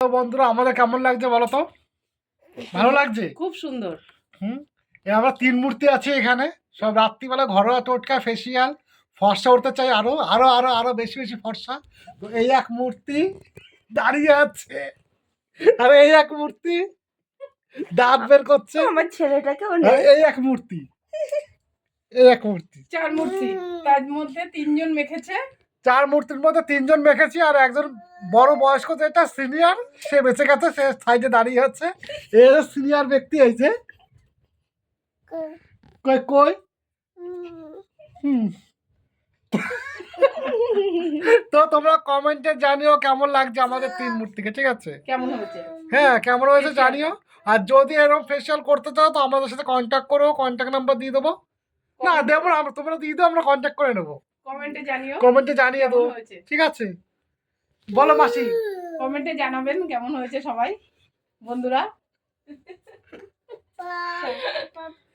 তো বন্ধুরা আমাদের কেমন লাগছে বলো তো? ভালো লাগছে? খুব সুন্দর। আমরা 3 মূর্তি আছে এখানে। সব রাত্রিবেলা ঘরোয়া টোটকা ফেসিয়াল ফর্সা উঠতে চাই, আরো আরো আরো আরো বেশি বেশি ফর্সা। তো এই এক মূর্তি দাঁড়িয়ে আছে, আর এই এক মূর্তি দাঁত বের করছে। আমার ছেলেটাকে আর এই এক মূর্তি, এই এক মূর্তি, 4 মূর্তি, তার মধ্যে 3 জন মেখেছে। 4 মূর্তির মধ্যে 3 জন মেখেছি, আর একজন বড় বয়স্ক যেটা সিনিয়র সে বেঁচে গেছে, সে সাইডে দাঁড়িয়ে আছে। এই সিনিয়র ব্যক্তি এই যে কই কই তো তোমরা কমেন্টে জানিও কেমন লাগছে আমাদের 3 মূর্তিকে, ঠিক আছে? কেমন হয়েছে? হ্যাঁ কেমন হয়েছে জানিও। আর যদি এরকম ফেশিয়াল করতে চাও তো আমাদের সাথে কন্ট্যাক্ট করো, কন্ট্যাক্ট নাম্বার দিয়ে দেবো। না দেবো না, আমরা তোমরা দিয়ে দাও, আমরা কন্ট্যাক্ট করে নেবো। কমেন্টে জানিও। কমেন্টে জানিয়ে দেবো, ঠিক আছে? বলো মাসি। কমেন্টে জানাবেন কেমন হয়েছে সবাই বন্ধুরা।